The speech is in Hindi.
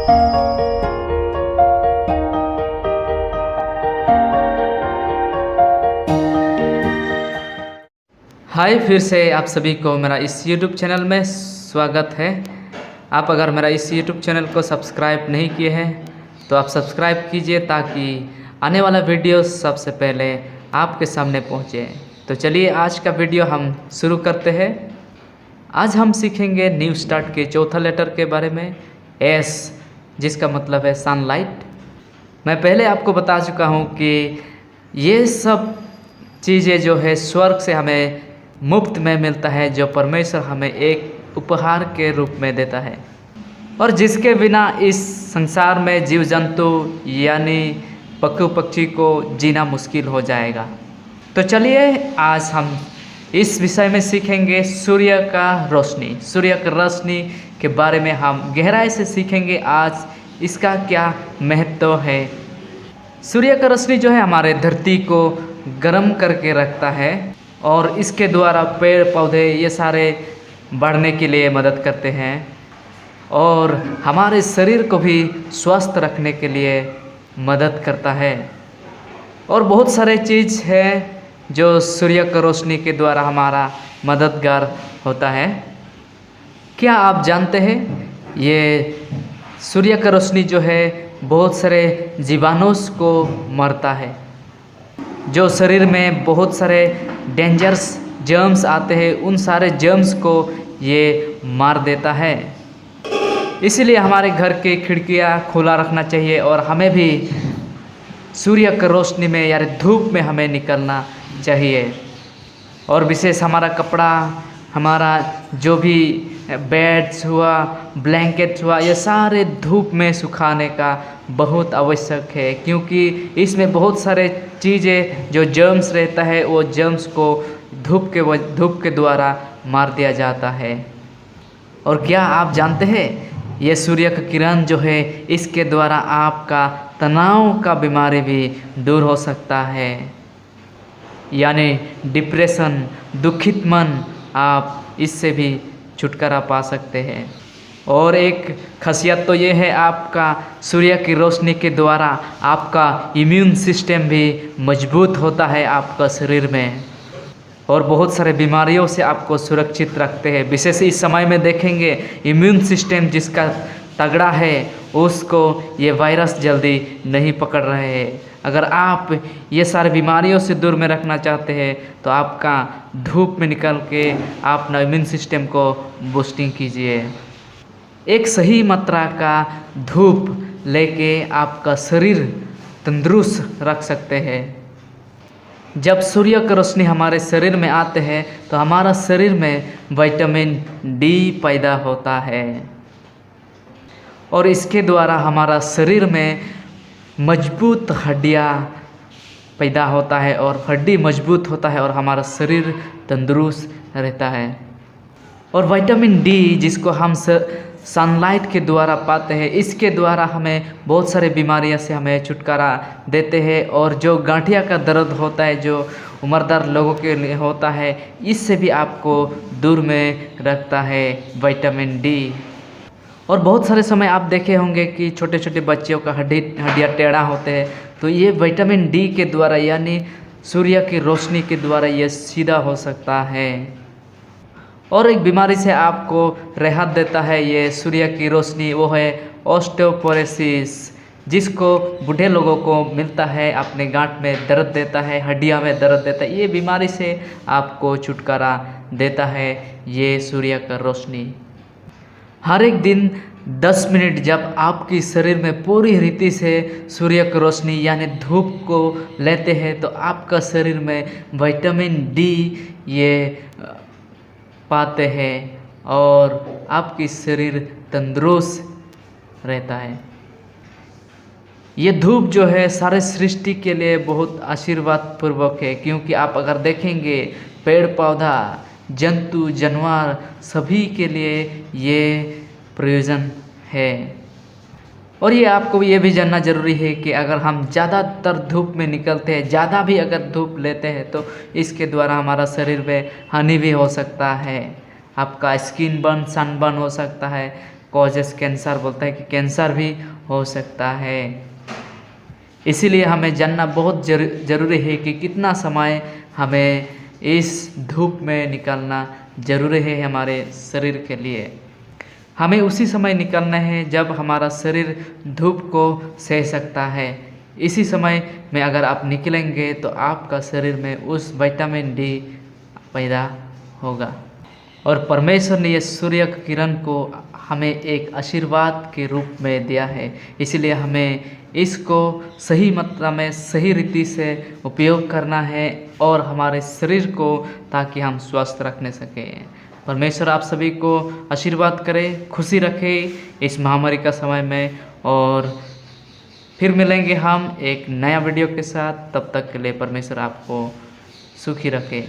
हाय, फिर से आप सभी को मेरा इस YouTube चैनल में स्वागत है। आप अगर मेरा इस YouTube चैनल को सब्सक्राइब नहीं किए हैं तो आप सब्सक्राइब कीजिए ताकि आने वाला वीडियो सबसे पहले आपके सामने पहुंचे। तो चलिए आज का वीडियो हम शुरू करते हैं। आज हम सीखेंगे न्यू स्टार्ट के चौथा लेटर के बारे में, एस, जिसका मतलब है सनलाइट। मैं पहले आपको बता चुका हूँ कि ये सब चीज़ें जो है स्वर्ग से हमें मुफ्त में मिलता है, जो परमेश्वर हमें एक उपहार के रूप में देता है, और जिसके बिना इस संसार में जीव जंतु यानी पशु पक्षी को जीना मुश्किल हो जाएगा। तो चलिए आज हम इस विषय में सीखेंगे सूर्य का रोशनी। सूर्य की रोशनी के बारे में हम गहराई से सीखेंगे आज, इसका क्या महत्व है। सूर्य का रोशनी जो है हमारे धरती को गर्म करके रखता है और इसके द्वारा पेड़ पौधे ये सारे बढ़ने के लिए मदद करते हैं और हमारे शरीर को भी स्वस्थ रखने के लिए मदद करता है। और बहुत सारे चीज़ है जो सूर्य की रोशनी के द्वारा हमारा मददगार होता है। क्या आप जानते हैं ये सूर्य की रोशनी जो है बहुत सारे जीवाणुओं को मारता है, जो शरीर में बहुत सारे डेंजरस जर्म्स आते हैं, उन सारे जर्म्स को ये मार देता है। इसीलिए हमारे घर की खिड़कियाँ खुला रखना चाहिए और हमें भी सूर्य की रोशनी में यानी धूप में हमें निकलना चाहिए। और विशेष हमारा कपड़ा, हमारा जो भी बेड्स हुआ, ब्लैंकेट्स हुआ, ये सारे धूप में सुखाने का बहुत आवश्यक है, क्योंकि इसमें बहुत सारे चीज़ें जो जर्म्स रहता है वो जर्म्स को धूप के द्वारा मार दिया जाता है। और क्या आप जानते हैं ये सूर्य की किरण जो है इसके द्वारा आपका तनाव का बीमारी भी दूर हो सकता है, यानी डिप्रेशन, दुखित मन, आप इससे भी छुटकारा पा सकते हैं। और एक खासियत तो ये है, आपका सूर्य की रोशनी के द्वारा आपका इम्यून सिस्टम भी मजबूत होता है आपका शरीर में, और बहुत सारे बीमारियों से आपको सुरक्षित रखते हैं। विशेष इस समय में देखेंगे इम्यून सिस्टम जिसका तगड़ा है उसको ये वायरस जल्दी नहीं पकड़ रहे हैं। अगर आप ये सारे बीमारियों से दूर में रखना चाहते हैं तो आपका धूप में निकल के आप अपना इम्यून सिस्टम को बूस्टिंग कीजिए। एक सही मात्रा का धूप लेके आपका शरीर तंदुरुस्त रख सकते हैं। जब सूर्य की रोशनी हमारे शरीर में आते हैं तो हमारा शरीर में विटामिन डी पैदा होता है और इसके द्वारा हमारा शरीर में मजबूत हड्डियाँ पैदा होता है और हड्डी मजबूत होता है और हमारा शरीर तंदुरुस्त रहता है। और विटामिन डी जिसको हम सनलाइट के द्वारा पाते हैं, इसके द्वारा हमें बहुत सारे बीमारियों से हमें छुटकारा देते हैं। और जो गांठिया का दर्द होता है, जो उम्रदार लोगों के लिए होता है, इससे भी आपको दूर में रखता है विटामिन डी। और बहुत सारे समय आप देखे होंगे कि छोटे छोटे बच्चों का हड्डियाँ टेढ़ा होते हैं, तो ये विटामिन डी के द्वारा यानी सूर्य की रोशनी के द्वारा ये सीधा हो सकता है। और एक बीमारी से आपको राहत देता है ये सूर्य की रोशनी, वो है ऑस्टियोपोरोसिस, जिसको बूढ़े लोगों को मिलता है। अपने गांठ में दर्द देता है, हड्डियां में दर्द देता है, ये बीमारी से आपको छुटकारा देता है ये सूर्य का रोशनी। हर एक दिन 10 मिनट जब आपकी शरीर में पूरी रीति से सूर्य की रोशनी यानी धूप को लेते हैं तो आपका शरीर में विटामिन डी ये पाते हैं और आपकी शरीर तंदुरुस्त रहता है। ये धूप जो है सारे सृष्टि के लिए बहुत आशीर्वाद पूर्वक है, क्योंकि आप अगर देखेंगे पेड़ पौधा, जंतु जानवर सभी के लिए ये प्रयोजन है। और ये आपको ये भी जानना ज़रूरी है कि अगर हम ज़्यादातर धूप में निकलते हैं, ज़्यादा भी अगर धूप लेते हैं तो इसके द्वारा हमारा शरीर में हानि भी हो सकता है। आपका स्किन बर्न, सनबर्न हो सकता है, कॉजेस कैंसर बोलता है कि कैंसर भी हो सकता है। इसीलिए हमें जानना बहुत ज़रूरी है कि कितना समय हमें इस धूप में निकालना ज़रूरी है हमारे शरीर के लिए। हमें उसी समय निकलना है जब हमारा शरीर धूप को सह सकता है। इसी समय में अगर आप निकलेंगे तो आपका शरीर में उस विटामिन डी पैदा होगा। और परमेश्वर ने यह सूर्य की किरण को हमें एक आशीर्वाद के रूप में दिया है, इसलिए हमें इसको सही मात्रा में सही रीति से उपयोग करना है और हमारे शरीर को ताकि हम स्वस्थ रखने सकें। परमेश्वर आप सभी को आशीर्वाद करे, खुशी रखे इस महामारी का समय में। और फिर मिलेंगे हम एक नया वीडियो के साथ। तब तक के लिए परमेश्वर आपको सुखी रखे।